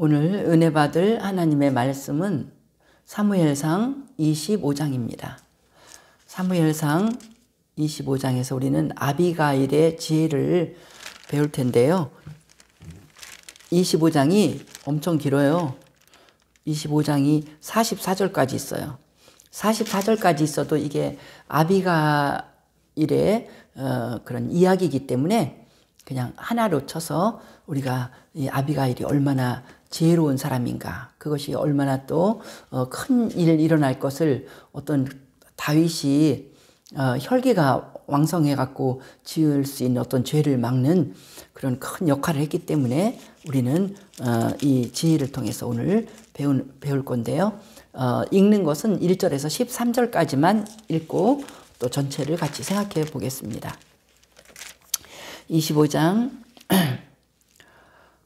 오늘 은혜 받을 하나님의 말씀은 사무엘상 25장입니다. 사무엘상 25장에서 우리는 아비가일의 지혜를 배울 텐데요. 25장이 엄청 길어요. 25장이 44절까지 있어요. 44절까지 있어도 이게 아비가일의 그런 이야기이기 때문에 그냥 하나로 쳐서 우리가 이 아비가일이 얼마나 지혜로운 사람인가, 그것이 얼마나 또 큰 일 일어날 것을 어떤 다윗이 혈기가 왕성해 갖고 지을 수 있는 어떤 죄를 막는 그런 큰 역할을 했기 때문에 우리는 이 지혜를 통해서 오늘 배울 건데요. 읽는 것은 1절에서 13절까지만 읽고 또 전체를 같이 생각해 보겠습니다. 25장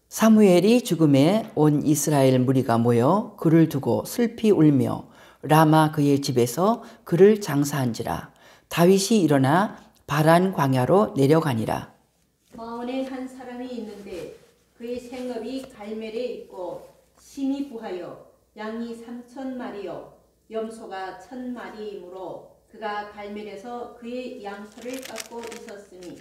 사무엘이 죽음에 온 이스라엘 무리가 모여 그를 두고 슬피 울며 라마 그의 집에서 그를 장사한지라. 다윗이 일어나 바란 광야로 내려가니라. 마온에 한 사람이 있는데 그의 생업이 갈멜에 있고 심이 부하여 양이 3,000마리요 염소가 1,000마리이므로 그가 갈멜에서 그의 양털을 깎고 있었으니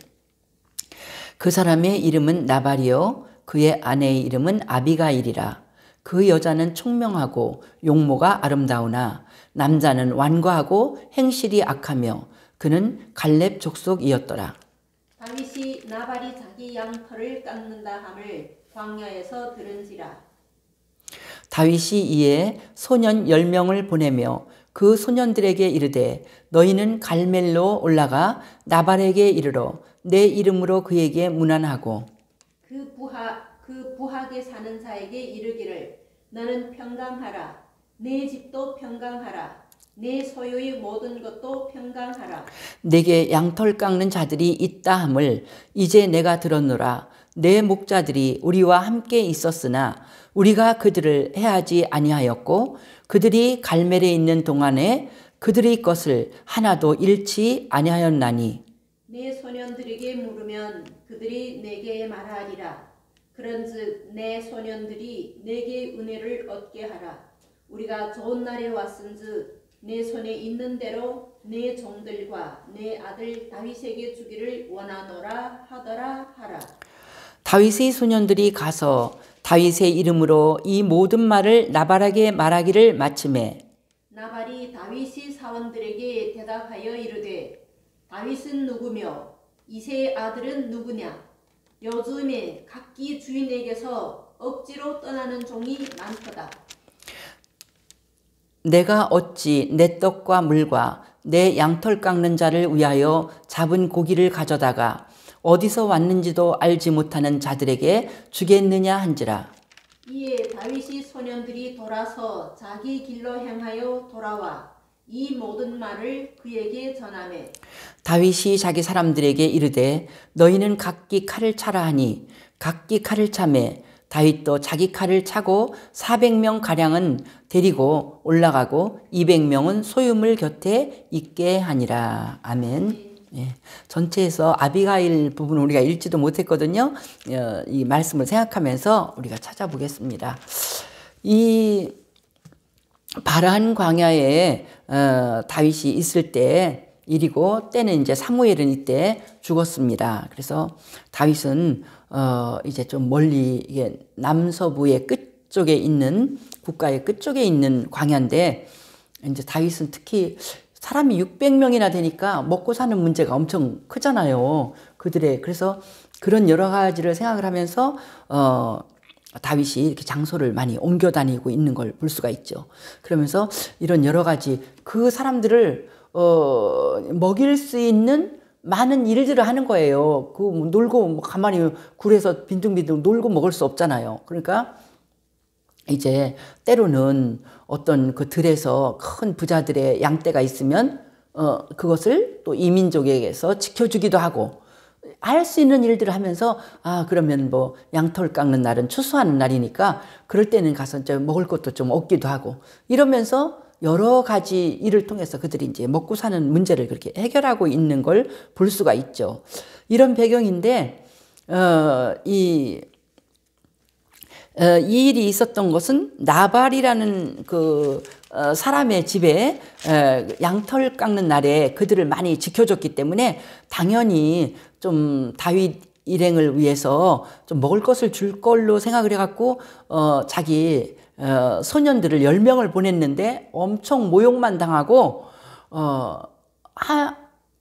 그 사람의 이름은 나발이요 그의 아내의 이름은 아비가일이라. 그 여자는 총명하고 용모가 아름다우나 남자는 완고하고 행실이 악하며 그는 갈렙 족속이었더라. 다윗이 나발이 자기 양털을 깎는다 함을 광야에서 들은지라. 다윗이 이에 소년 10명을 보내며 그 소년들에게 이르되 너희는 갈멜로 올라가 나발에게 이르러 내 이름으로 그에게 문안하고 그 부하게 사는 자에게 이르기를 너는 평강하라. 내 집도 평강하라. 내 소유의 모든 것도 평강하라. 내게 양털 깎는 자들이 있다 함을 이제 내가 들었노라. 내 목자들이 우리와 함께 있었으나 우리가 그들을 해하지 아니하였고 그들이 갈멜에 있는 동안에 그들의 것을 하나도 잃지 아니하였나니 내 소년들에게 물으면 그들이 내게 말하리라. 그런즉 내 소년들이 내게 은혜를 얻게 하라. 우리가 좋은 날에 왔은즉 내 손에 있는 대로 내 종들과 내 아들 다윗에게 주기를 원하노라 하더라 하라. 다윗의 소년들이 가서 다윗의 이름으로 이 모든 말을 나발에게 말하기를 마치매 나발이 다윗의 사원들에게 대답하여 이르되 다윗은 누구며 이새의 아들은 누구냐? 요즘에 각기 주인에게서 억지로 떠나는 종이 많도다. 내가 어찌 내 떡과 물과 내 양털 깎는 자를 위하여 잡은 고기를 가져다가 어디서 왔는지도 알지 못하는 자들에게 주겠느냐 한지라. 이에 다윗이 소년들이 돌아서 자기 길로 향하여 돌아와 이 모든 말을 그에게 전하매 다윗이 자기 사람들에게 이르되 너희는 각기 칼을 차라 하니 각기 칼을 차매 다윗도 자기 칼을 차고 400명 가량은 데리고 올라가고 200명은 소유물 곁에 있게 하니라. 아멘. 예, 전체에서 아비가일 부분을 우리가 읽지도 못했거든요. 이 말씀을 생각하면서 우리가 찾아보겠습니다. 이 바란 광야에 다윗이 있을 때 일이고 때는 이제 사무엘은 이때 죽었습니다. 그래서 다윗은 이제 좀 멀리 이게 남서부의 끝쪽에 있는 국가의 끝쪽에 있는 광야인데 이제 다윗은 특히 사람이 600명이나 되니까 먹고 사는 문제가 엄청 크잖아요. 그래서 그런 여러 가지를 생각을 하면서 다윗이 이렇게 장소를 많이 옮겨 다니고 있는 걸 볼 수가 있죠. 그러면서 이런 여러 가지 그 사람들을 먹일 수 있는 많은 일들을 하는 거예요. 놀고 가만히 굴에서 빈둥빈둥 놀고 먹을 수 없잖아요. 그러니까 이제 때로는 어떤 그 들에서 큰 부자들의 양떼가 있으면 그것을 또 이민족에게서 지켜주기도 하고 할 수 있는 일들을 하면서 그러면 뭐 양털 깎는 날은 추수하는 날이니까 그럴 때는 가서 이제 먹을 것도 좀 얻기도 하고 이러면서 여러 가지 일을 통해서 그들이 이제 먹고 사는 문제를 그렇게 해결하고 있는 걸 볼 수가 있죠. 이런 배경인데 이 이 일이 있었던 것은 나발이라는 그 사람의 집에 양털 깎는 날에 그들을 많이 지켜줬기 때문에 당연히 좀 다윗 일행을 위해서 좀 먹을 것을 줄 걸로 생각을 해갖고 자기 소년들을 10명을 보냈는데 엄청 모욕만 당하고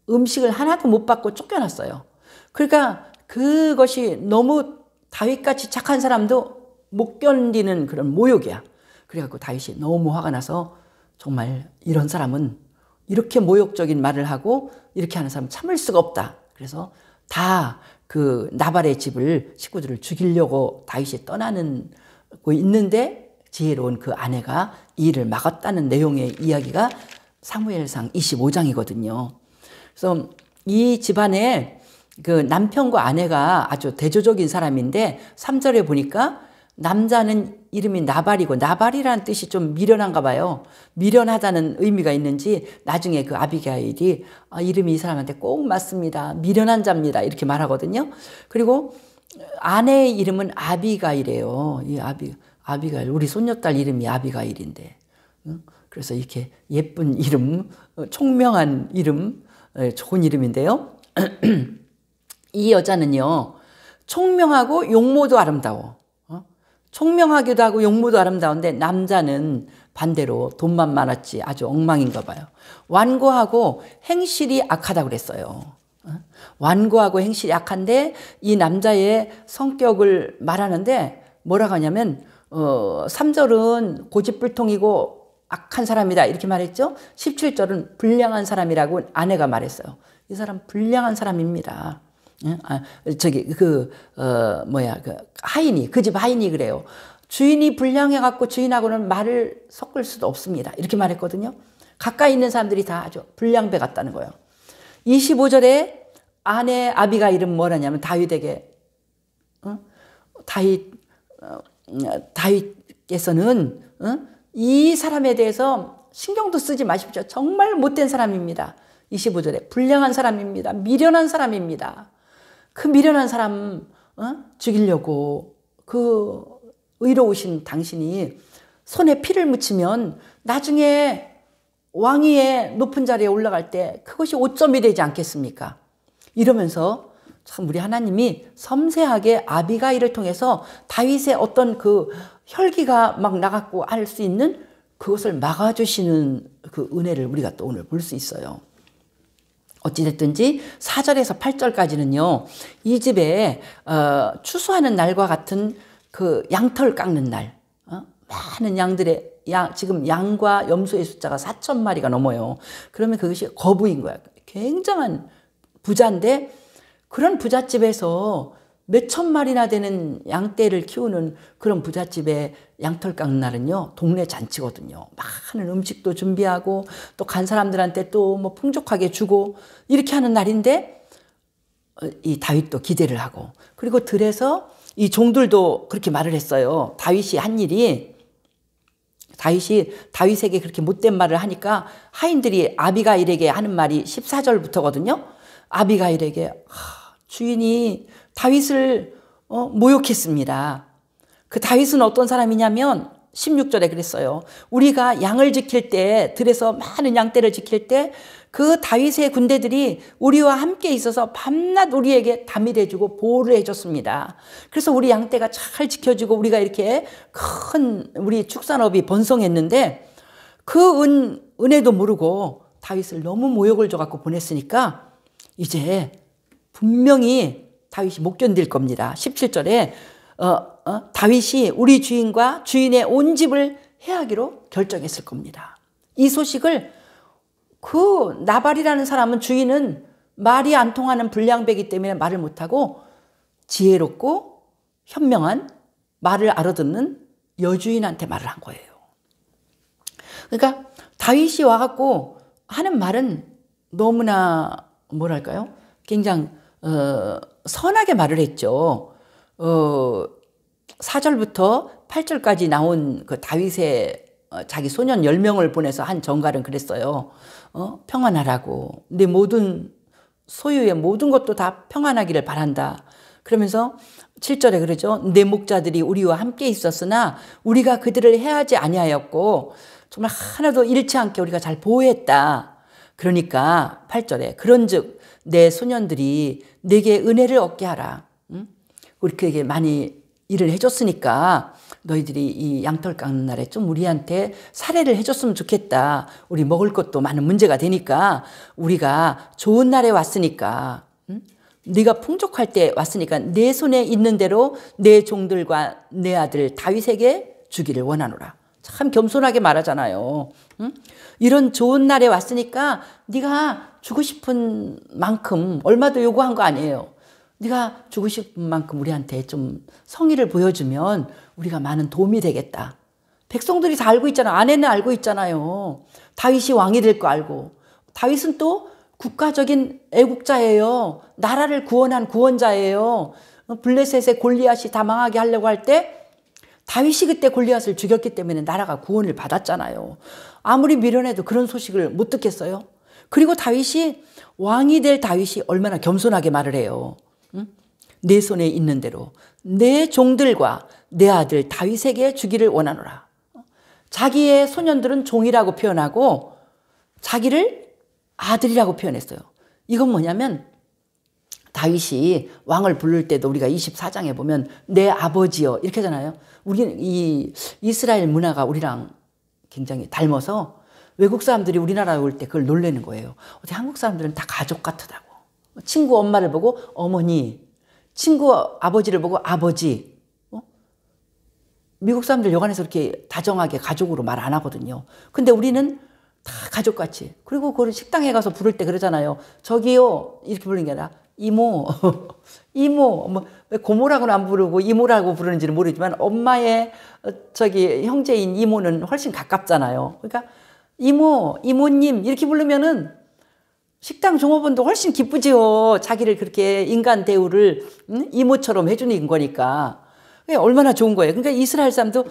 음식을 하나도 못 받고 쫓겨났어요. 그러니까 그것이 너무 다윗같이 착한 사람도 못 견디는 그런 모욕이야. 그래갖고 다윗이 너무 화가 나서 정말 이런 사람은 이렇게 모욕적인 말을 하고 이렇게 하는 사람은 참을 수가 없다. 그래서 다 그 나발의 집을 식구들을 죽이려고 다윗이 떠나는 거 있는데 지혜로운 그 아내가 이 일을 막았다는 내용의 이야기가 사무엘상 25장이거든요. 그래서 이 집안에 그 남편과 아내가 아주 대조적인 사람인데 3절에 보니까 남자는 이름이 나발이고 나발이라는 뜻이 좀 미련한가 봐요. 미련하다는 의미가 있는지 나중에 그 아비가일이 이름이 이 사람한테 꼭 맞습니다. 미련한 자입니다. 이렇게 말하거든요. 그리고 아내의 이름은 아비가일이에요. 이 아비가일 우리 손녀딸 이름이 아비가일인데 그래서 이렇게 예쁜 이름 총명한 이름 좋은 이름인데요. 이 여자는요 총명하고 용모도 아름다워. 총명하기도 하고 용모도 아름다운데 남자는 반대로 돈만 많았지 아주 엉망인가 봐요. 완고하고 행실이 악하다고 그랬어요. 완고하고 행실이 악한데 이 남자의 성격을 말하는데 뭐라고 하냐면 3절은 고집불통이고 악한 사람이다 이렇게 말했죠. 17절은 불량한 사람이라고 아내가 말했어요. 이 사람 불량한 사람입니다. 하인이, 그 집 하인이 그래요. 주인이 불량해갖고 주인하고는 말을 섞을 수도 없습니다. 이렇게 말했거든요. 가까이 있는 사람들이 다 아주 불량배 같다는 거예요. 25절에 아내 아비가일은 뭐라냐면 다윗에게, 다윗께서는, 이 사람에 대해서 신경도 쓰지 마십시오. 정말 못된 사람입니다. 25절에 불량한 사람입니다. 미련한 사람입니다. 그 미련한 사람 죽이려고 그 의로우신 당신이 손에 피를 묻히면 나중에 왕위의 높은 자리에 올라갈 때 그것이 오점이 되지 않겠습니까? 이러면서 참 우리 하나님이 섬세하게 아비가일을 통해서 다윗의 어떤 그 혈기가 막 나갖고 알 수 있는 그것을 막아주시는 그 은혜를 우리가 또 오늘 볼 수 있어요. 어찌됐든지 4절에서 8절까지는요. 이 집에 추수하는 날과 같은 그 양털 깎는 날 많은 양들의 지금 양과 염소의 숫자가 4,000마리가 넘어요. 그러면 그것이 거부인 거야. 굉장한 부자인데 그런 부잣집에서 몇천 마리나 되는 양떼를 키우는 그런 부잣집에 양털 깎는 날은요 동네 잔치거든요. 많은 음식도 준비하고 또 간 사람들한테 또 뭐 풍족하게 주고 이렇게 하는 날인데 이 다윗도 기대를 하고 그리고 들에서 이 종들도 그렇게 말을 했어요. 다윗이 한 일이 다윗에게 그렇게 못된 말을 하니까 하인들이 아비가일에게 하는 말이 14절부터거든요. 아비가일에게 주인이 다윗을 모욕했습니다. 그 다윗은 어떤 사람이냐면 16절에 그랬어요. 우리가 양을 지킬 때 들에서 많은 양떼를 지킬 때 그 다윗의 군대들이 우리와 함께 있어서 밤낮 우리에게 담일해주고 보호를 해줬습니다. 그래서 우리 양떼가 잘 지켜지고 우리가 이렇게 큰 우리 축산업이 번성했는데 그 은혜도 모르고 다윗을 너무 모욕을 줘갖고 보냈으니까 이제 분명히 다윗이 못 견딜 겁니다. 17절에 다윗이 우리 주인과 주인의 온 집을 해하기로 결정했을 겁니다. 이 소식을 그 나발이라는 사람은 주인은 말이 안 통하는 불량배이기 때문에 말을 못하고 지혜롭고 현명한 말을 알아듣는 여주인한테 말을 한 거예요. 그러니까 다윗이 와갖고 하는 말은 너무나 뭐랄까요? 굉장히 선하게 말을 했죠. 4절부터 8절까지 나온 그 다윗의 자기 소년 10명을 보내서 한 전갈은 그랬어요. 평안하라고. 내 모든 소유의 모든 것도 다 평안하기를 바란다. 그러면서 7절에 그러죠. 내 목자들이 우리와 함께 있었으나 우리가 그들을 해하지 아니하였고 정말 하나도 잃지 않게 우리가 잘 보호했다. 그러니까 8절에 그런즉 내 소년들이 내게 은혜를 얻게 하라. 우리 그에게 많이 일을 해줬으니까 너희들이 이 양털 깎는 날에 좀 우리한테 사례를 해줬으면 좋겠다. 우리 먹을 것도 많은 문제가 되니까 우리가 좋은 날에 왔으니까 네가 풍족할 때 왔으니까 내 손에 있는 대로 내 종들과 내 아들 다윗에게 주기를 원하노라. 참 겸손하게 말하잖아요. 이런 좋은 날에 왔으니까 네가 주고 싶은 만큼 얼마도 요구한 거 아니에요. 네가 주고 싶은 만큼 우리한테 좀 성의를 보여주면 우리가 많은 도움이 되겠다. 백성들이 다 알고 있잖아. 아내는 알고 있잖아요. 다윗이 왕이 될 거 알고. 다윗은 또 국가적인 애국자예요. 나라를 구원한 구원자예요. 블레셋의 골리앗이 다 망하게 하려고 할 때 다윗이 그때 골리앗을 죽였기 때문에 나라가 구원을 받았잖아요. 아무리 미련해도 그런 소식을 못 듣겠어요. 그리고 다윗이 왕이 될 다윗이 얼마나 겸손하게 말을 해요. 내 손에 있는 대로 내 종들과 내 아들 다윗에게 주기를 원하노라. 자기의 소년들은 종이라고 표현하고 자기를 아들이라고 표현했어요. 이건 뭐냐면 다윗이 왕을 부를 때도 우리가 24장에 보면 내 아버지여 이렇게 하잖아요. 우리는 이 이스라엘 문화가 우리랑 굉장히 닮아서 외국 사람들이 우리나라에 올 때 그걸 놀라는 거예요. 어디 한국 사람들은 다 가족 같다고. 친구 엄마를 보고 어머니, 친구 아버지를 보고 아버지. 미국 사람들 여관에서 이렇게 다정하게 가족으로 말 안 하거든요. 근데 우리는 다 가족같이. 그리고 그걸 식당에 가서 부를 때 그러잖아요. 저기요 이렇게 부르는 게 아니라 이모, 이모, 뭐 고모라고는 안 부르고 이모라고 부르는지는 모르지만 엄마의 저기 형제인 이모는 훨씬 가깝잖아요. 그러니까 이모, 이모님 이렇게 부르면은 식당 종업원도 훨씬 기쁘지요. 자기를 그렇게 인간 대우를 이모처럼 해주는 거니까. 얼마나 좋은 거예요. 그러니까 이스라엘 사람도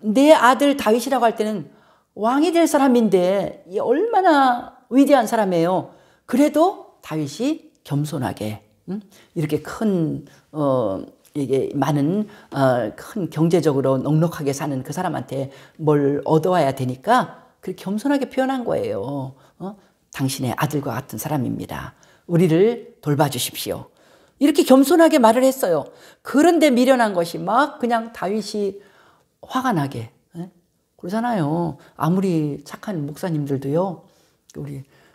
내 아들 다윗이라고 할 때는 왕이 될 사람인데 얼마나 위대한 사람이에요. 그래도 다윗이 겸손하게 이렇게 큰 이게 많은 큰 경제적으로 넉넉하게 사는 그 사람한테 뭘 얻어와야 되니까 그렇게 겸손하게 표현한 거예요. 당신의 아들과 같은 사람입니다. 우리를 돌봐주십시오. 이렇게 겸손하게 말을 했어요. 그런데 미련한 것이 막 그냥 다윗이 화가 나게 그러잖아요. 아무리 착한 목사님들도요.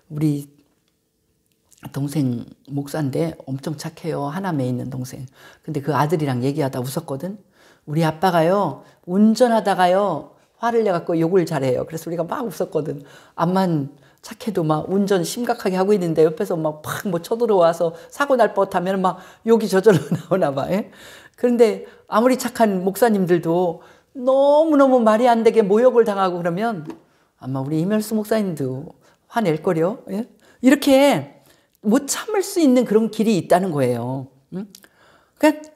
우리 동생 목사인데 엄청 착해요. 하남에 있는 동생. 근데 그 아들이랑 얘기하다 웃었거든. 우리 아빠가요. 운전하다가요. 화를 내갖고 욕을 잘해요. 그래서 우리가 막 웃었거든. 암만 착해도 막 운전 심각하게 하고 있는데 옆에서 막 뭐 쳐들어와서 사고 날 뻔하면 막 욕이 저절로 나오나 봐. 그런데 아무리 착한 목사님들도 너무너무 말이 안 되게 모욕을 당하고 그러면 아마 우리 이멸수 목사님도 화낼 거려. 이렇게 못 참을 수 있는 그런 길이 있다는 거예요. 그러니까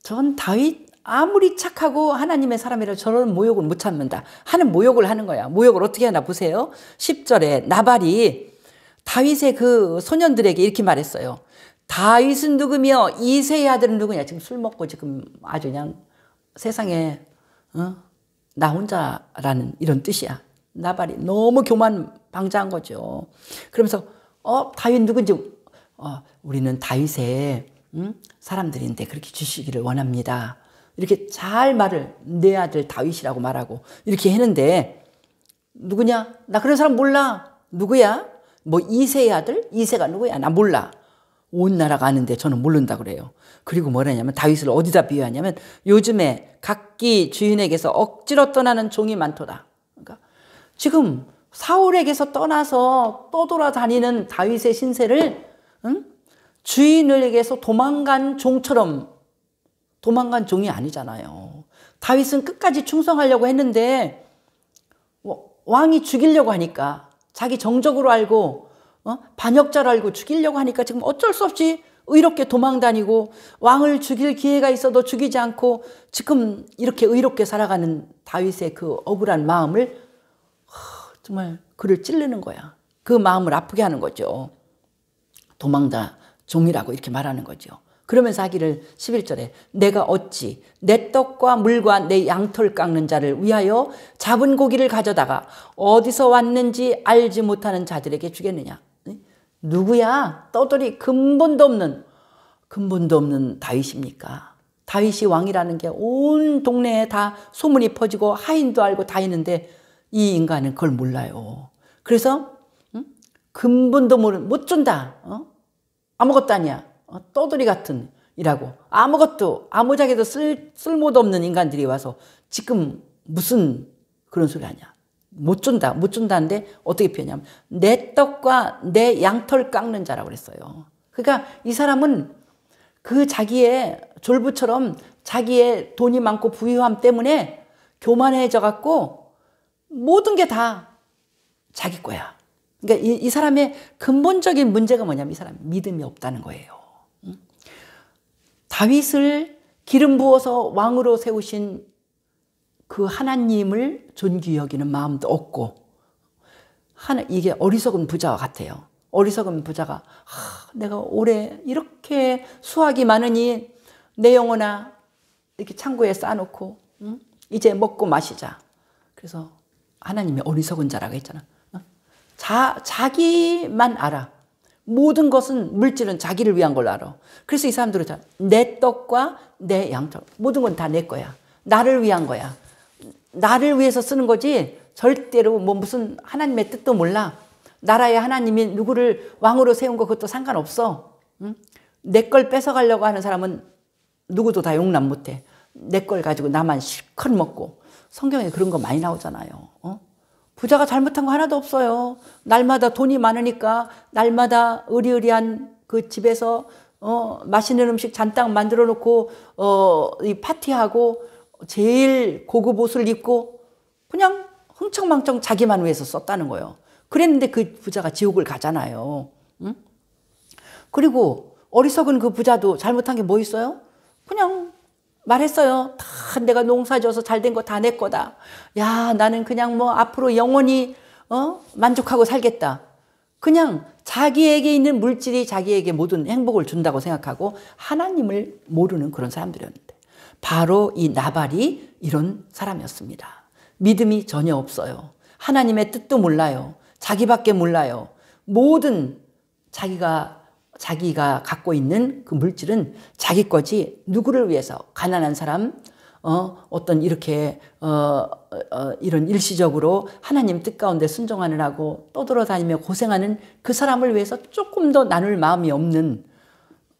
전 다윗 아무리 착하고 하나님의 사람이라 저런 모욕을 못 참는다 하는 모욕을 하는 거야. 모욕을 어떻게 하나 보세요. 10절에 나발이 다윗의 그 소년들에게 이렇게 말했어요. 다윗은 누구며 이새의 아들은 누구냐. 지금 술 먹고 지금 아주 그냥 세상에 나 혼자라는 이런 뜻이야. 나발이 너무 교만방자한 거죠. 그러면서 다윗 누군지 우리는 다윗의 사람들인데 그렇게 주시기를 원합니다. 이렇게 잘 말을 내 아들 다윗이라고 말하고 이렇게 했는데 누구냐? 나 그런 사람 몰라. 누구야? 뭐 이새의 아들? 이새가 누구야? 나 몰라. 온 나라가 아는데 저는 모른다 그래요. 그리고 뭐라냐면 다윗을 어디다 비유하냐면 요즘에 각기 주인에게서 억지로 떠나는 종이 많도다. 그러니까 지금 사울에게서 떠나서 떠돌아다니는 다윗의 신세를 주인에게서 도망간 종처럼 도망간 종이 아니잖아요. 다윗은 끝까지 충성하려고 했는데 왕이 죽이려고 하니까 자기 정적으로 알고 반역자로 알고 죽이려고 하니까 지금 어쩔 수 없이 의롭게 도망다니고 왕을 죽일 기회가 있어도 죽이지 않고 지금 이렇게 의롭게 살아가는 다윗의 그 억울한 마음을 정말 그를 찌르는 거야. 그 마음을 아프게 하는 거죠. 도망다 종이라고 이렇게 말하는 거죠. 그러면서 하기를 11절에 내가 어찌 내 떡과 물과 내 양털 깎는 자를 위하여 잡은 고기를 가져다가 어디서 왔는지 알지 못하는 자들에게 주겠느냐. 누구야? 떠돌이 근본도 없는 다윗입니까? 다윗이 왕이라는 게 온 동네에 다 소문이 퍼지고 하인도 알고 다 있는데 이 인간은 그걸 몰라요. 그래서 근본도 모르는 못 준다. 아무것도 아니야. 떠돌이 같은 이라고 아무것도 아무짝에도 쓸모도 없는 인간들이 와서 지금 무슨 그런 소리 하냐. 못 준다는데 어떻게 표현하냐면 내 떡과 내 양털 깎는 자라고 그랬어요. 그러니까 이 사람은 그 자기의 졸부처럼 자기의 돈이 많고 부유함 때문에 교만해져 갖고 모든 게 다 자기 거야. 그러니까 이 사람의 근본적인 문제가 뭐냐면 이 사람 믿음이 없다는 거예요. 다윗을 기름 부어서 왕으로 세우신 그 하나님을 존귀 여기는 마음도 없고 이게 어리석은 부자와 같아요. 어리석은 부자가 내가 올해 이렇게 수확이 많으니 내 영혼아 이렇게 창고에 쌓아놓고 이제 먹고 마시자. 그래서 하나님이 어리석은 자라고 했잖아. 자기만 알아. 모든 것은 물질은 자기를 위한 걸로 알아. 그래서 이 사람들은 내 떡과 내 양털 모든 건 다 내 거야. 나를 위한 거야. 나를 위해서 쓰는 거지 절대로 뭐 무슨 하나님의 뜻도 몰라. 나라의 하나님이 누구를 왕으로 세운 거 그것도 상관없어. 내 걸 뺏어가려고 하는 사람은 누구도 다 용납 못해. 내 걸 가지고 나만 실컷 먹고. 성경에 그런 거 많이 나오잖아요. 부자가 잘못한 거 하나도 없어요. 날마다 돈이 많으니까 날마다 의리의리한 그 집에서 맛있는 음식 잔뜩 만들어 놓고 이 파티하고 제일 고급 옷을 입고 그냥 흥청망청 자기만 위해서 썼다는 거예요. 그랬는데 그 부자가 지옥을 가잖아요. 응? 그리고 어리석은 그 부자도 잘못한 게 뭐 있어요? 그냥 말했어요. 다 내가 농사져서 잘된 거 다 내 거다. 야, 나는 그냥 뭐 앞으로 영원히 만족하고 살겠다. 그냥 자기에게 있는 물질이 자기에게 모든 행복을 준다고 생각하고 하나님을 모르는 그런 사람들이었는데 바로 이 나발이 이런 사람이었습니다. 믿음이 전혀 없어요. 하나님의 뜻도 몰라요. 자기밖에 몰라요. 모든 자기가 갖고 있는 그 물질은 자기 거지 누구를 위해서 가난한 사람 어떤 이렇게 이런 일시적으로 하나님 뜻 가운데 순종하느라고 떠돌아다니며 고생하는 그 사람을 위해서 조금 더 나눌 마음이 없는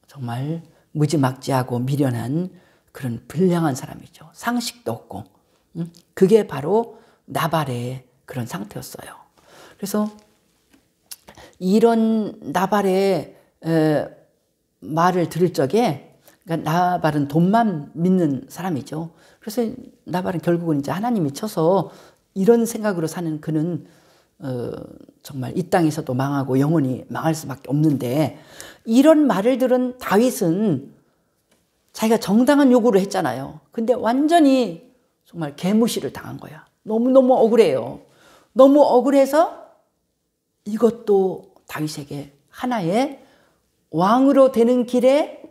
정말 무지막지하고 미련한 그런 불량한 사람이죠. 상식도 없고 그게 바로 나발의 그런 상태였어요. 그래서 이런 나발의 말을 들을 적에 그러니까 나발은 돈만 믿는 사람이죠. 그래서 나발은 결국은 이제 하나님이 쳐서 이런 생각으로 사는 그는 정말 이 땅에서도 망하고 영원히 망할 수밖에 없는데 이런 말을 들은 다윗은 자기가 정당한 요구를 했잖아요. 근데 완전히 정말 개무시를 당한 거야. 너무너무 억울해요. 너무 억울해서 이것도 다윗에게 하나의 왕으로 되는 길에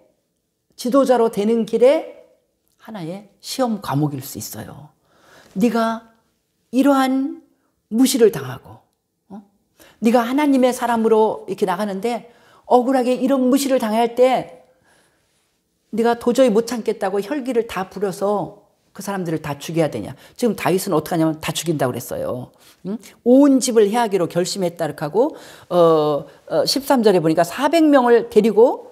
지도자로 되는 길에 하나의 시험 과목일 수 있어요. 네가 이러한 무시를 당하고 네가 하나님의 사람으로 이렇게 나가는데 억울하게 이런 무시를 당할 때 네가 도저히 못 참겠다고 혈기를 다 부려서 그 사람들을 다 죽여야 되냐. 지금 다윗은 어떻게 하냐면 다 죽인다고 그랬어요. 온 집을 해하기로 결심했다 이렇게 하고 13절에 보니까 400명을 데리고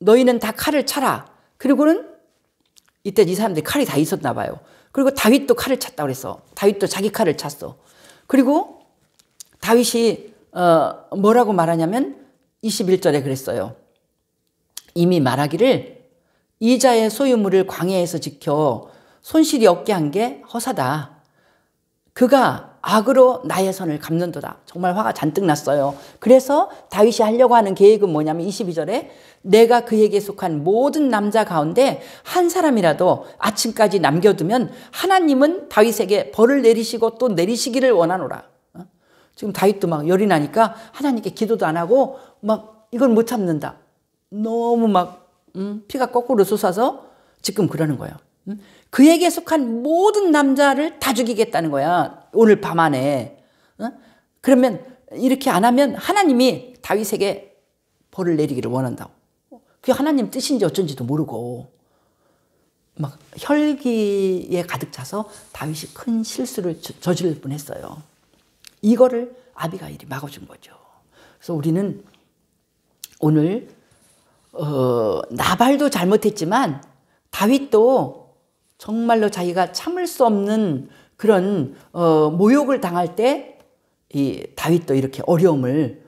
너희는 다 칼을 차라. 그리고는 이때 이 사람들이 칼이 다 있었나 봐요. 그리고 다윗도 칼을 찼다고 그랬어. 다윗도 자기 칼을 찼어. 그리고 다윗이 뭐라고 말하냐면 21절에 그랬어요. 이미 말하기를 이 자의 소유물을 광야에서 지켜 손실이 없게 한 게 허사다. 그가 악으로 나의 선을 갚는도다. 정말 화가 잔뜩 났어요. 그래서 다윗이 하려고 하는 계획은 뭐냐면 22절에 내가 그에게 속한 모든 남자 가운데 한 사람이라도 아침까지 남겨두면 하나님은 다윗에게 벌을 내리시고 또 내리시기를 원하노라. 지금 다윗도 막 열이 나니까 하나님께 기도도 안 하고 막 이걸 못 참는다. 너무 막 피가 거꾸로 솟아서 지금 그러는 거예요. 그에게 속한 모든 남자를 다 죽이겠다는 거야. 오늘 밤 안에. 그러면 이렇게 안 하면 하나님이 다윗에게 벌을 내리기를 원한다고. 그게 하나님 뜻인지 어쩐지도 모르고 막 혈기에 가득 차서 다윗이 큰 실수를 저지를 뻔했어요. 이거를 아비가일이 막아준 거죠. 그래서 우리는 오늘 나발도 잘못했지만 다윗도 정말로 자기가 참을 수 없는 그런 모욕을 당할 때 이 다윗도 이렇게 어려움을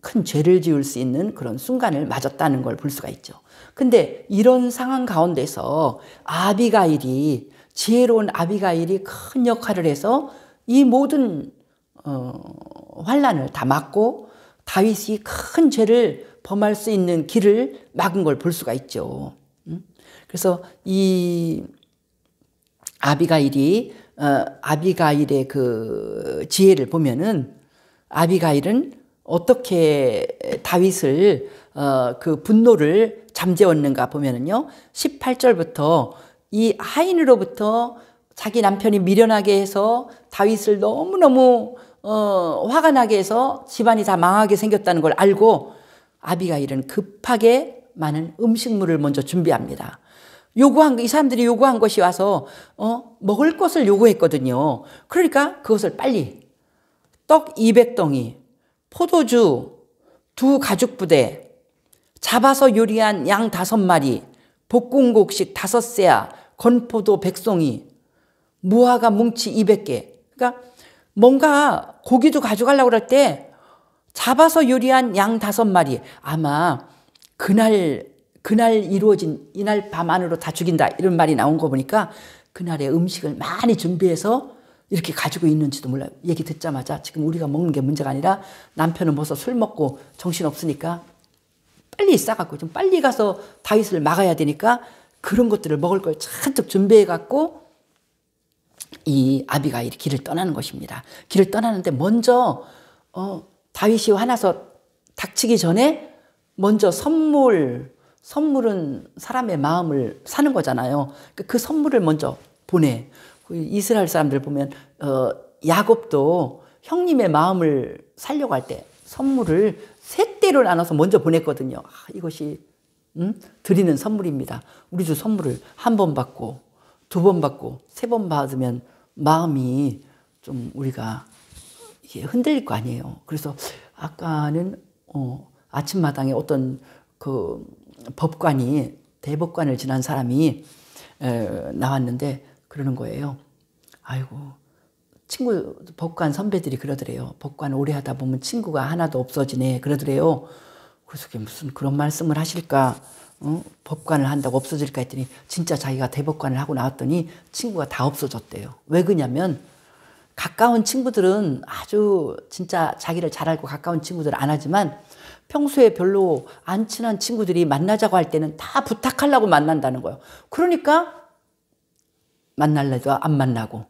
큰 죄를 지을 수 있는 그런 순간을 맞았다는 걸 볼 수가 있죠. 근데 이런 상황 가운데서 아비가일이 지혜로운 아비가일이 큰 역할을 해서 이 모든 환난을 다 막고 다윗이 큰 죄를 범할 수 있는 길을 막은 걸 볼 수가 있죠. 그래서 이 아비가일의 그 지혜를 보면은 아비가일은 어떻게 다윗을 그 분노를 잠재웠는가 보면은요 18절부터 이 하인으로부터 자기 남편이 미련하게 해서 다윗을 너무너무 화가 나게 해서 집안이 다 망하게 생겼다는 걸 알고 아비가일은 급하게 많은 음식물을 먼저 준비합니다. 이 사람들이 요구한 것이 와서 먹을 것을 요구했거든요. 그러니까 그것을 빨리 떡 200덩이, 포도주 2 가죽부대, 잡아서 요리한 양 5마리, 볶음곡식 5세야, 건포도 100송이, 무화과 뭉치 200개. 그러니까 뭔가 고기도 가져가려고 그럴 때 잡아서 요리한 양 5마리, 아마 그날 이루어진 이날 밤 안으로 다 죽인다 이런 말이 나온 거 보니까 그날의 음식을 많이 준비해서 이렇게 가지고 있는지도 몰라요. 얘기 듣자마자 지금 우리가 먹는 게 문제가 아니라 남편은 벌써 술 먹고 정신없으니까 빨리 싸갖고 좀 빨리 가서 다윗을 막아야 되니까 그런 것들을 먹을 걸 잔뜩 준비해갖고 이 아비가일이 길을 떠나는 것입니다. 길을 떠나는데 먼저 다윗이 화나서 닥치기 전에 먼저 선물은 사람의 마음을 사는 거잖아요. 그 선물을 먼저 보내. 이스라엘 사람들 보면 야곱도 형님의 마음을 살려고 할 때 선물을 3대로 나눠서 먼저 보냈거든요. 이것이 드리는 선물입니다. 우리도 선물을 1번 받고 2번 받고 3번 받으면 마음이 좀 우리가 이게 흔들릴 거 아니에요. 그래서 아까는 아침마당에 어떤 그 법관이 대법관을 지난 사람이 나왔는데 그러는 거예요. 아이고 친구 법관 선배들이 그러더래요. 법관 오래 하다 보면 친구가 하나도 없어지네 그러더래요. 그래서 무슨 그런 말씀을 하실까? 법관을 한다고 없어질까 했더니 진짜 자기가 대법관을 하고 나왔더니 친구가 다 없어졌대요. 왜 그러냐면 가까운 친구들은 아주 진짜 자기를 잘 알고 가까운 친구들은 안 하지만 평소에 별로 안 친한 친구들이 만나자고 할 때는 다 부탁하려고 만난다는 거예요. 그러니까 만날래도 안 만나고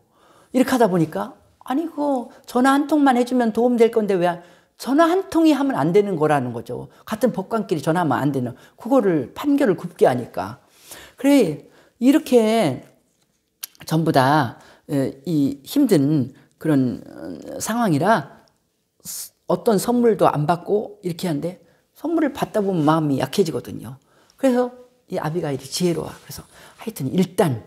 이렇게 하다 보니까 아니 그 전화 한 통만 해주면 도움 될 건데 왜 전화 한 통이 하면 안 되는 거라는 거죠. 같은 법관끼리 전화하면 안 되는 그거를 판결을 굽게 하니까. 그래 이렇게 전부 다 이 힘든 그런 상황이라 어떤 선물도 안 받고 이렇게 하는데 선물을 받다 보면 마음이 약해지거든요. 그래서 이 아비가일이 지혜로워. 그래서 하여튼 일단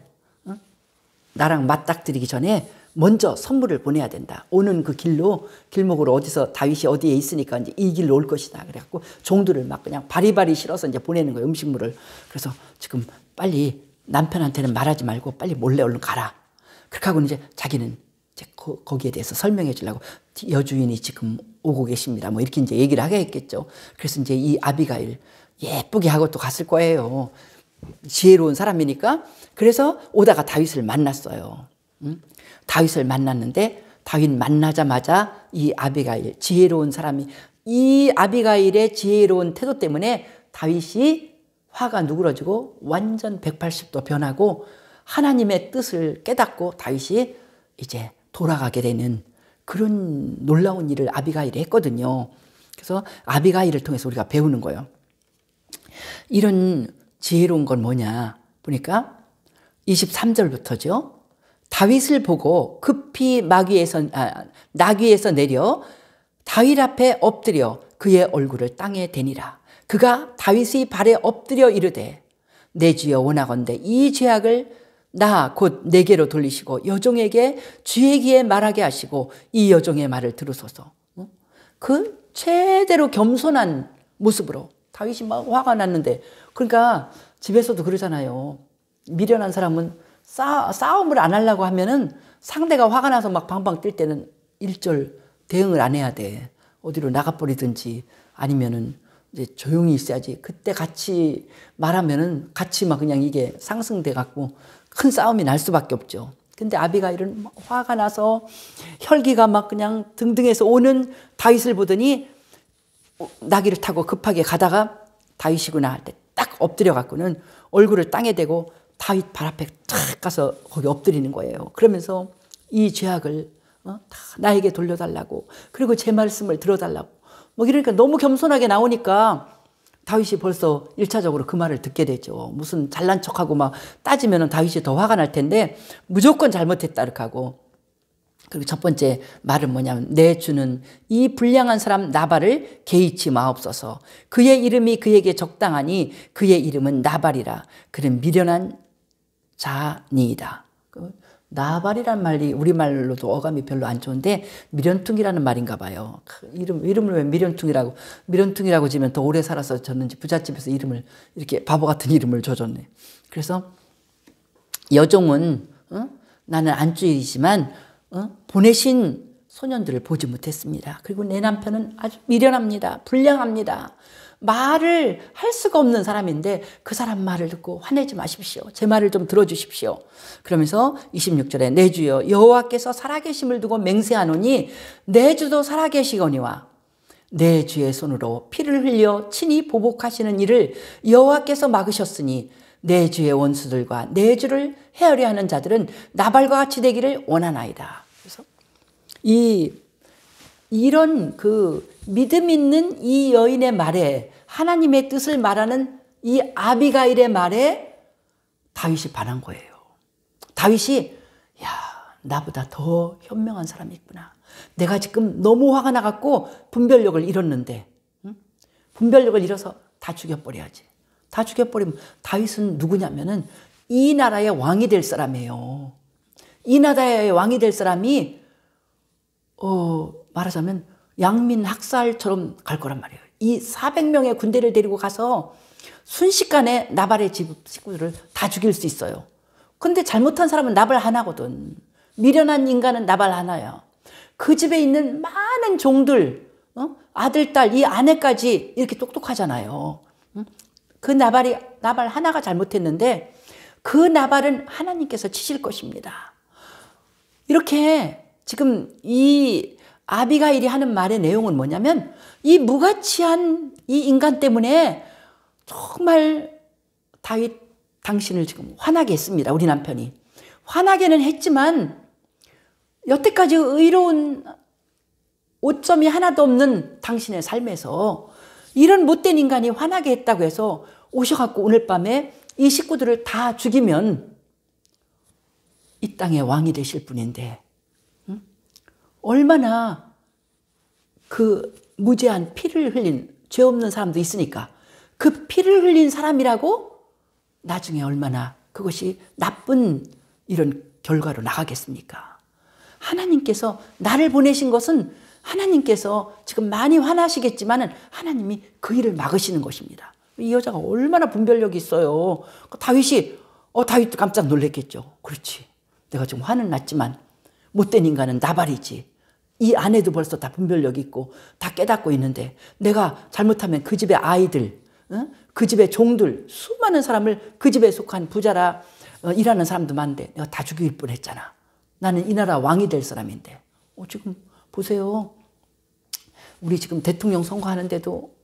나랑 맞닥뜨리기 전에 먼저 선물을 보내야 된다. 오는 그 길목으로 어디서 다윗이 어디에 있으니까 이제 이 길로 올 것이다. 그래갖고 종들을 막 그냥 바리바리 실어서 이제 보내는 거예요. 음식물을. 그래서 지금 빨리 남편한테는 말하지 말고 빨리 몰래 얼른 가라. 그렇게 하고 이제 자기는 이제 거기에 대해서 설명해 주려고 여주인이 지금 오고 계십니다. 뭐 이렇게 이제 얘기를 하겠죠. 그래서 이제 이 아비가일 예쁘게 하고 또 갔을 거예요. 지혜로운 사람이니까. 그래서 오다가 다윗을 만났어요. 다윗을 만났는데 다윗 만나자마자 이 아비가일 지혜로운 사람이 이 아비가일의 지혜로운 태도 때문에 다윗이 화가 누그러지고 완전 180도 변하고 하나님의 뜻을 깨닫고 다윗이 이제 돌아가게 되는 그런 놀라운 일을 아비가일이 했거든요. 그래서 아비가일을 통해서 우리가 배우는 거예요. 이런 지혜로운 건 뭐냐 보니까 23절부터죠. 다윗을 보고 급히 나귀에서 내려 다윗 앞에 엎드려 그의 얼굴을 땅에 대니라. 그가 다윗의 발에 엎드려 이르되 내 주여 원하건대 이 죄악을 나 곧 내게로 돌리시고 여종에게 주의 귀에 말하게 하시고 이 여종의 말을 들으소서. 그 최대로 겸손한 모습으로 다윗이 막 화가 났는데, 그러니까 집에서도 그러잖아요. 미련한 사람은 싸움을 안 하려고 하면은 상대가 화가 나서 막 방방 뛸 때는 일절 대응을 안 해야 돼. 어디로 나가버리든지 아니면은 이제 조용히 있어야지. 그때 같이 말하면은 같이 막 그냥 이게 상승돼 갖고 큰 싸움이 날 수밖에 없죠. 근데 아비가일은 화가 나서 혈기가 막 그냥 등등해서 오는 다윗을 보더니 나귀를 타고 급하게 가다가 다윗이구나 할 때 딱 엎드려 갖고는 얼굴을 땅에 대고 다윗 발 앞에 탁 가서 거기 엎드리는 거예요. 그러면서 이 죄악을 다 나에게 돌려달라고, 그리고 제 말씀을 들어달라고 뭐 이러니까 너무 겸손하게 나오니까 다윗이 벌써 1차적으로 그 말을 듣게 되죠. 무슨 잘난 척하고 막 따지면 다윗이 더 화가 날 텐데 무조건 잘못했다 이렇게 하고. 그리고 첫 번째 말은 뭐냐면 내 주는 이 불량한 사람 나발을 개의치 마옵소서. 그의 이름이 그에게 적당하니 그의 이름은 나발이라. 그는 미련한 자니이다. 나발이란 말이 우리말로도 어감이 별로 안 좋은데 미련퉁이라는 말인가 봐요. 이름을 왜 미련퉁이라고 지면 더 오래 살아서 졌는지 부잣집에서 이름을 이렇게 바보 같은 이름을 줘줬네. 그래서 여종은 나는 안주이지만 보내신 소년들을 보지 못했습니다. 그리고 내 남편은 아주 미련합니다. 불량합니다. 말을 할 수가 없는 사람인데 그 사람 말을 듣고 화내지 마십시오. 제 말을 좀 들어주십시오. 그러면서 26절에 내 주여 여호와께서 살아계심을 두고 맹세하노니 내 주도 살아계시거니와 내 주의 손으로 피를 흘려 친히 보복하시는 일을 여호와께서 막으셨으니 내 주의 원수들과 내 주를 헤아려 하는 자들은 나발과 같이 되기를 원하나이다. 그래서 이런 그 믿음 있는 이 여인의 말에, 하나님의 뜻을 말하는 이 아비가일의 말에 다윗이 반한 거예요. 다윗이 야, 나보다 더 현명한 사람이 있구나. 내가 지금 너무 화가 나갖고 분별력을 잃었는데, 분별력을 잃어서 다 죽여버려야지. 다 죽여버리면 다윗은 누구냐면은 이 나라의 왕이 될 사람이에요. 이 나라의 왕이 될 사람이 말하자면 양민 학살처럼 갈 거란 말이에요. 이 400명의 군대를 데리고 가서 순식간에 나발의 식구들을 다 죽일 수 있어요. 근데 잘못한 사람은 나발 하나거든. 미련한 인간은 나발 하나야. 그 집에 있는 많은 종들, 아들, 딸, 이 아내까지 이렇게 똑똑하잖아요. 그 나발 하나가 잘못했는데 그 나발은 하나님께서 치실 것입니다. 이렇게 지금 이 아비가일이 하는 말의 내용은 뭐냐면 이 무가치한 이 인간 때문에 정말 다윗 당신을 지금 화나게 했습니다. 우리 남편이. 화나게는 했지만 여태까지 의로운 오점이 하나도 없는 당신의 삶에서 이런 못된 인간이 화나게 했다고 해서 오셔갖고 오늘 밤에 이 식구들을 다 죽이면 이 땅의 왕이 되실 분인데 얼마나 그 무죄한 피를 흘린 죄 없는 사람도 있으니까 그 피를 흘린 사람이라고 나중에 얼마나 그것이 나쁜 이런 결과로 나가겠습니까? 하나님께서 나를 보내신 것은 하나님께서 지금 많이 화나시겠지만 하나님이 그 일을 막으시는 것입니다. 이 여자가 얼마나 분별력이 있어요. 다윗도 깜짝 놀랐겠죠. 그렇지. 내가 지금 화는 났지만 못된 인간은 나발이지. 이 아내도 벌써 다 분별력이 있고 다 깨닫고 있는데 내가 잘못하면 그 집의 아이들, 그 집의 종들, 수많은 사람을 그 집에 속한 부자라 일하는 사람도 많은데 내가 다 죽일 뻔했잖아. 나는 이 나라 왕이 될 사람인데. 지금 보세요. 우리 지금 대통령 선거하는데도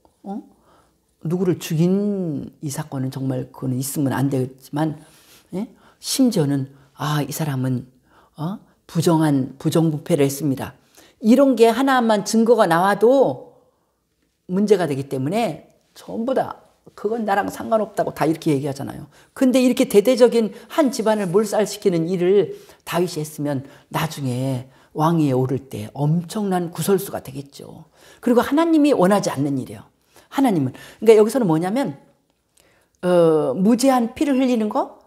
누구를 죽인 이 사건은 정말 그거는 있으면 안 되겠지만 심지어는 이 사람은 부정부패를 했습니다. 이런 게 하나만 증거가 나와도 문제가 되기 때문에 전부 다 그건 나랑 상관없다고 다 이렇게 얘기하잖아요. 근데 이렇게 대대적인 한 집안을 몰살시키는 일을 다윗이 했으면 나중에 왕위에 오를 때 엄청난 구설수가 되겠죠. 그리고 하나님이 원하지 않는 일이에요. 하나님은. 그러니까 여기서는 뭐냐면 무죄한 피를 흘리는 거,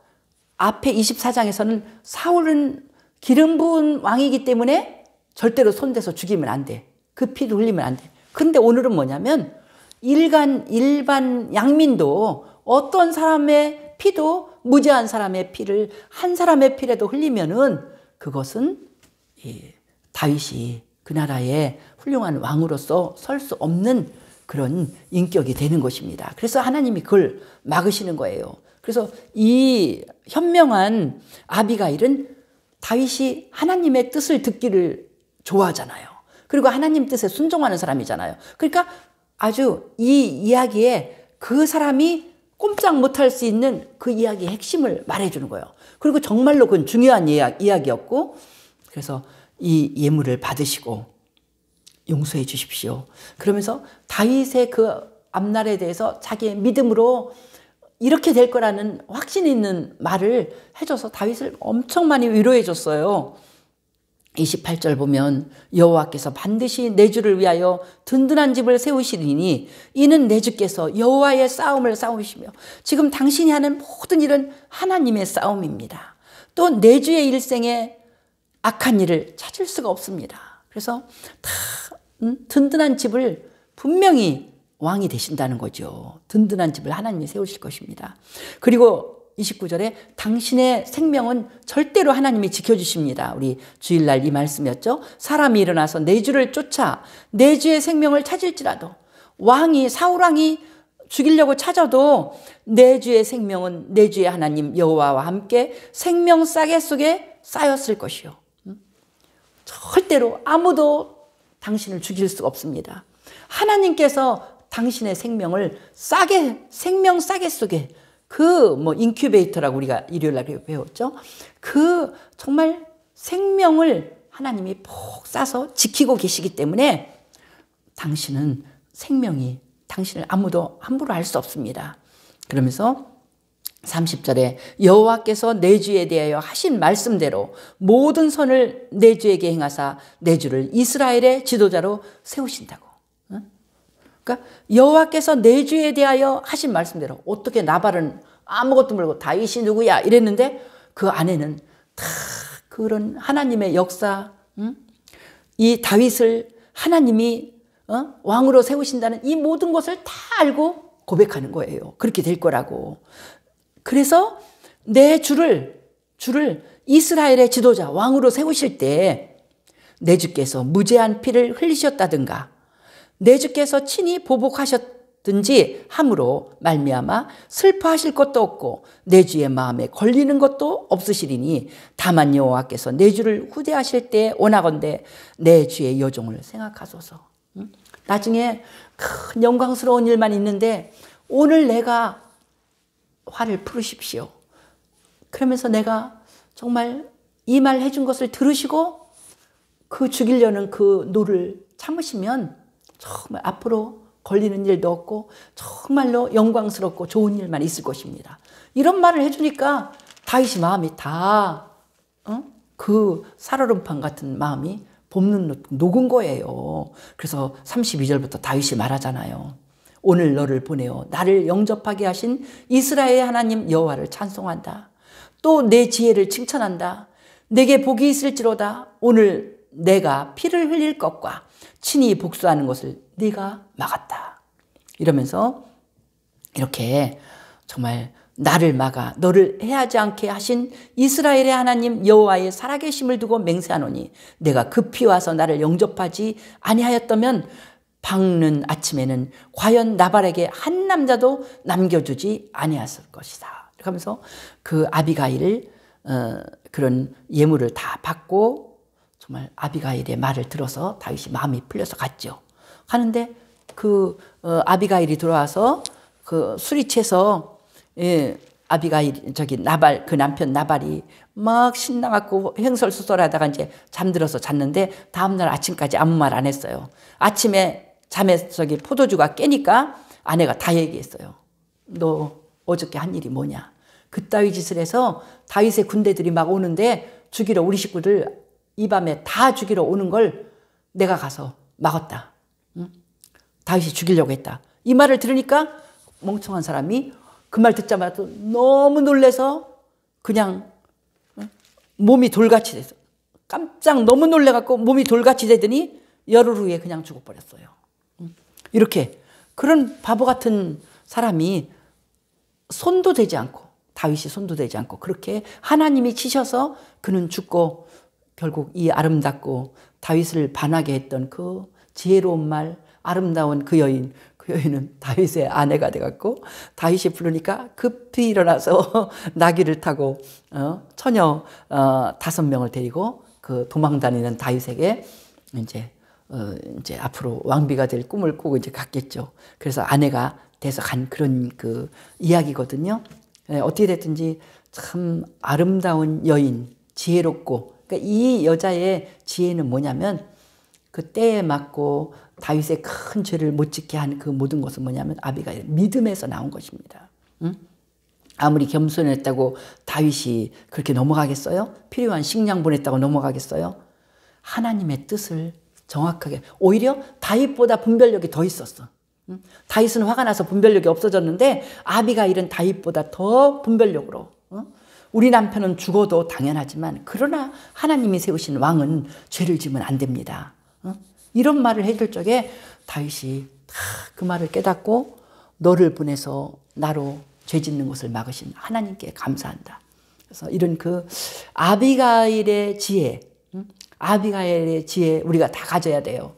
앞에 24장에서는 사울은 기름 부은 왕이기 때문에 절대로 손대서 죽이면 안 돼. 그 피를 흘리면 안 돼. 근데 오늘은 뭐냐면 일반 양민도 어떤 사람의 피도 무죄한 사람의 피를 한 사람의 피라도 흘리면은 그것은 다윗이 그 나라의 훌륭한 왕으로서 설 수 없는 그런 인격이 되는 것입니다. 그래서 하나님이 그걸 막으시는 거예요. 그래서 이 현명한 아비가일은 다윗이 하나님의 뜻을 듣기를 좋아하잖아요. 그리고 하나님 뜻에 순종하는 사람이잖아요. 그러니까 아주 이 이야기에 그 사람이 꼼짝 못할 수 있는 그 이야기의 핵심을 말해주는 거예요. 그리고 정말로 그건 중요한 이야기였고, 그래서 이 예물을 받으시고 용서해 주십시오. 그러면서 다윗의 그 앞날에 대해서 자기의 믿음으로 이렇게 될 거라는 확신 있는 말을 해줘서 다윗을 엄청 많이 위로해 줬어요. 28절 보면 여호와께서 반드시 내 주를 위하여 든든한 집을 세우시리니 이는 내 주께서 여호와의 싸움을 싸우시며, 지금 당신이 하는 모든 일은 하나님의 싸움입니다. 또 내 주의 일생에 악한 일을 찾을 수가 없습니다. 그래서 다 든든한 집을 분명히 왕이 되신다는 거죠. 든든한 집을 하나님이 세우실 것입니다. 그리고 29절에 당신의 생명은 절대로 하나님이 지켜주십니다. 우리 주일날 이 말씀이었죠. 사람이 일어나서 내 주를 쫓아 내 주의 생명을 찾을지라도, 사울왕이 죽이려고 찾아도 내 주의 생명은 내 주의 하나님 여호와와 함께 생명 싸개 속에 쌓였을 것이요. 절대로 아무도 당신을 죽일 수가 없습니다. 하나님께서 당신의 생명을 생명 싸개 속에, 인큐베이터라고 우리가 일요일날 배웠죠. 정말 생명을 하나님이 푹 싸서 지키고 계시기 때문에 당신은 당신을 아무도 함부로 할 수 없습니다. 그러면서 30절에 여호와께서 내 주에 대하여 하신 말씀대로 모든 선을 내 주에게 행하사 내 주를 이스라엘의 지도자로 세우신다고. 그러니까 여호와께서 내 주에 대하여 하신 말씀대로, 어떻게 나발은 아무것도 모르고 다윗이 누구야 이랬는데 그 안에는 다 그런 하나님의 역사, 이 다윗을 하나님이 왕으로 세우신다는 이 모든 것을 다 알고 고백하는 거예요. 그렇게 될 거라고. 그래서 내 주를 이스라엘의 지도자 왕으로 세우실 때 내 주께서 무죄한 피를 흘리셨다든가 내 주께서 친히 보복하셨든지 함으로 말미암아 슬퍼하실 것도 없고 내 주의 마음에 걸리는 것도 없으시리니 다만 여호와께서 내 주를 후대하실 때 원하건대 내 주의 여종을 생각하소서. 나중에 큰 영광스러운 일만 있는데 오늘 내가 화를 풀으십시오. 그러면서 내가 정말 이 말 해준 것을 들으시고 그 죽이려는 그 노를 참으시면 정말 앞으로 걸리는 일도 없고 정말로 영광스럽고 좋은 일만 있을 것입니다. 이런 말을 해주니까 다윗이 마음이 다 그 살얼음판 같은 마음이 봄눈 녹은 거예요. 그래서 32절부터 다윗이 말하잖아요. 오늘 너를 보내어 나를 영접하게 하신 이스라엘의 하나님 여호와를 찬송한다. 또 내 지혜를 칭찬한다. 내게 복이 있을지로다. 오늘 내가 피를 흘릴 것과 친히 복수하는 것을 네가 막았다. 이러면서 이렇게 정말 나를 막아 너를 해하지 않게 하신 이스라엘의 하나님 여호와의 살아계심을 두고 맹세하노니 내가 급히 와서 나를 영접하지 아니하였다면 밝는 아침에는 과연 나발에게 한 남자도 남겨주지 아니했을 것이다. 그러면서 그 아비가일을 그런 예물을 다 받고 정말 아비가일의 말을 들어서 다윗이 마음이 풀려서 갔죠. 가는데 그 아비가일이 들어와서 그 술이 채서 나발 그 남편 나발이 막 신나갖고 횡설수설하다가 이제 잠들어서 잤는데 다음날 아침까지 아무 말 안 했어요. 아침에 잠에 포도주가 깨니까 아내가 다 얘기했어요. 너 어저께 한 일이 뭐냐. 그따위 짓을 해서 다윗의 군대들이 막 오는데 죽이러, 우리 식구들 이 밤에 다 죽이러 오는 걸 내가 가서 막았다. 응? 다윗이 죽이려고 했다. 이 말을 들으니까 멍청한 사람이 그 말 듣자마자 너무 놀래서 그냥 몸이 돌같이 돼서 깜짝 너무 놀래갖고 몸이 돌같이 되더니 열흘 후에 그냥 죽어버렸어요. 이렇게 그런 바보 같은 사람이 손도 대지 않고, 다윗이 손도 대지 않고 그렇게 하나님이 치셔서 그는 죽고 결국 이 아름답고 다윗을 반하게 했던 그 지혜로운 말, 아름다운 그 여인은 다윗의 아내가 돼갖고 다윗이 부르니까 급히 일어나서 나귀를 타고 처녀 5명을 데리고 그 도망다니는 다윗에게 이제 앞으로 왕비가 될 꿈을 꾸고 이제 갔겠죠. 그래서 아내가 돼서 간 그런 그 이야기거든요. 어떻게 됐든지 참 아름다운 여인, 지혜롭고, 그러니까 이 여자의 지혜는 뭐냐면 그 때에 맞고 다윗의 큰 죄를 못 짓게 한 그 모든 것은 뭐냐면 아비가일 믿음에서 나온 것입니다. 응? 아무리 겸손했다고 다윗이 그렇게 넘어가겠어요? 필요한 식량 보냈다고 넘어가겠어요? 하나님의 뜻을 정확하게, 오히려 다윗보다 분별력이 더 있었어. 응? 다윗은 화가 나서 분별력이 없어졌는데 아비가일은 다윗보다 더 분별력으로, 응? 우리 남편은 죽어도 당연하지만 그러나 하나님이 세우신 왕은 죄를 지으면 안 됩니다. 응? 이런 말을 해줄 적에 다윗이 그 말을 깨닫고 너를 보내서 나로 죄 짓는 것을 막으신 하나님께 감사한다. 그래서 이런 그 아비가일의 지혜, 아비가일의 지혜 우리가 다 가져야 돼요.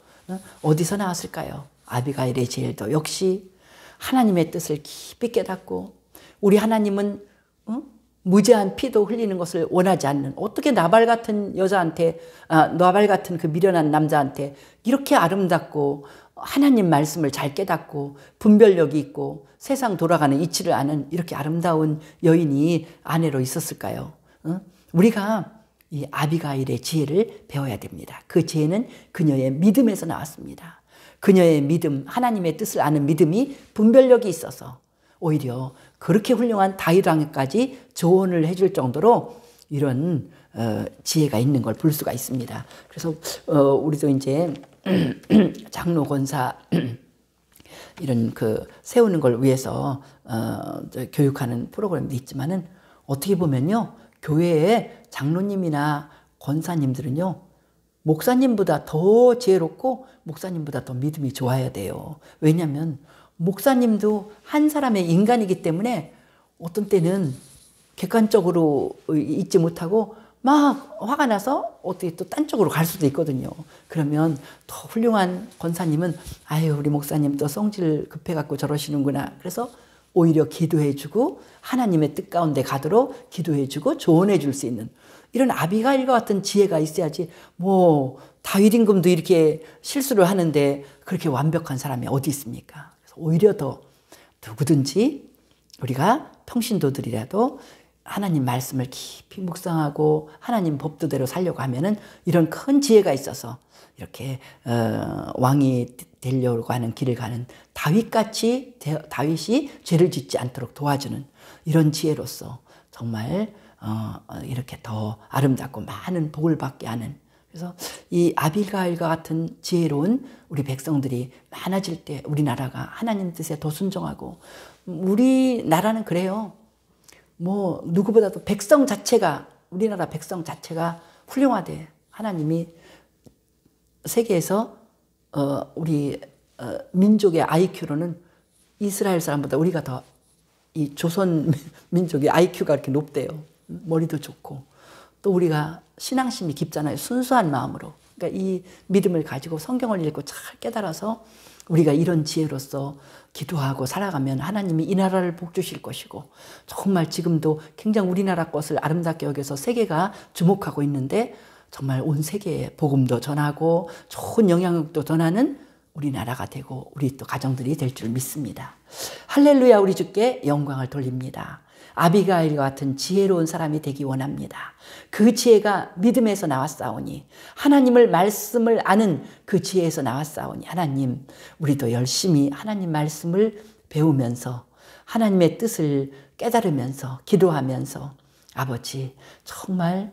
어디서 나왔을까요? 아비가일의 지혜도 역시 하나님의 뜻을 깊이 깨닫고, 우리 하나님은 무죄한 피도 흘리는 것을 원하지 않는, 어떻게 나발 같은 여자한테, 나발 같은 그 미련한 남자한테 이렇게 아름답고 하나님 말씀을 잘 깨닫고 분별력이 있고 세상 돌아가는 이치를 아는 이렇게 아름다운 여인이 아내로 있었을까요? 우리가 이 아비가일의 지혜를 배워야 됩니다. 그 지혜는 그녀의 믿음에서 나왔습니다. 그녀의 믿음, 하나님의 뜻을 아는 믿음이 분별력이 있어서 오히려 그렇게 훌륭한 다윗 왕까지 조언을 해줄 정도로 이런 지혜가 있는 걸 볼 수가 있습니다. 그래서 우리도 이제 장로 권사 이런 그 세우는 걸 위해서 교육하는 프로그램도 있지만은 어떻게 보면요, 교회에 장로님이나 권사님들은요 목사님보다 더 지혜롭고 목사님보다 더 믿음이 좋아야 돼요. 왜냐하면 목사님도 한 사람의 인간이기 때문에 어떤 때는 객관적으로 있지 못하고 막 화가 나서 어떻게 또 딴 쪽으로 갈 수도 있거든요. 그러면 더 훌륭한 권사님은 아유 우리 목사님 또 성질 급해갖고 저러시는구나. 그래서 오히려 기도해주고 하나님의 뜻 가운데 가도록 기도해주고 조언해줄 수 있는 이런 아비가일과 같은 지혜가 있어야지. 뭐 다윗 임금도 이렇게 실수를 하는데 그렇게 완벽한 사람이 어디 있습니까? 그래서 오히려 더 누구든지 우리가 평신도들이라도 하나님 말씀을 깊이 묵상하고 하나님 법도대로 살려고 하면은 이런 큰 지혜가 있어서 이렇게 왕이 되려고 하는 길을 가는 다윗같이 다윗이 죄를 짓지 않도록 도와주는 이런 지혜로서 정말 이렇게 더 아름답고 많은 복을 받게 하는, 그래서 이 아비가일과 같은 지혜로운 우리 백성들이 많아질 때 우리나라가 하나님 뜻에 더 순종하고, 우리나라는 그래요. 뭐 누구보다도 백성 자체가, 우리나라 백성 자체가 훌륭하대. 하나님이 세계에서 우리 민족의 IQ로는 이스라엘 사람보다 우리가 더 이 조선 민족의 IQ가 이렇게 높대요. 머리도 좋고 또 우리가 신앙심이 깊잖아요. 순수한 마음으로. 그러니까 이 믿음을 가지고 성경을 읽고 잘 깨달아서 우리가 이런 지혜로서 기도하고 살아가면 하나님이 이 나라를 복 주실 것이고, 정말 지금도 굉장히 우리나라 것을 아름답게 여겨서 세계가 주목하고 있는데 정말 온 세계에 복음도 전하고 좋은 영향력도 전하는 우리나라가 되고 우리 또 가정들이 될 줄 믿습니다. 할렐루야. 우리 주께 영광을 돌립니다. 아비가일과 같은 지혜로운 사람이 되기 원합니다. 그 지혜가 믿음에서 나왔사오니, 하나님을 말씀을 아는 그 지혜에서 나왔사오니, 하나님 우리도 열심히 하나님 말씀을 배우면서 하나님의 뜻을 깨달으면서 기도하면서 아버지 정말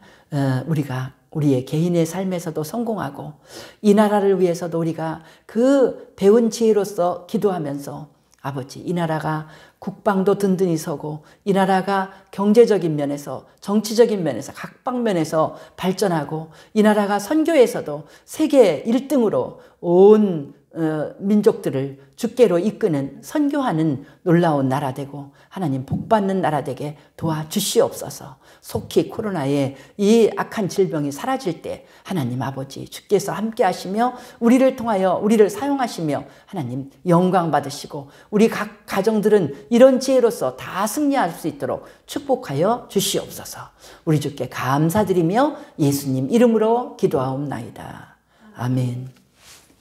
우리의 개인의 삶에서도 성공하고 이 나라를 위해서도 우리가 그 배운 지혜로서 기도하면서 아버지 이 나라가 국방도 든든히 서고 이 나라가 경제적인 면에서 정치적인 면에서 각 방면에서 발전하고 이 나라가 선교에서도 세계 1등으로 온 민족들을 주께로 이끄는 선교하는 놀라운 나라 되고 하나님 복받는 나라 되게 도와주시옵소서. 속히 코로나의 이 악한 질병이 사라질 때 하나님 아버지 주께서 함께 하시며 우리를 통하여 우리를 사용하시며 하나님 영광 받으시고 우리 각 가정들은 이런 지혜로서 다 승리할 수 있도록 축복하여 주시옵소서. 우리 주께 감사드리며 예수님 이름으로 기도하옵나이다. 아멘.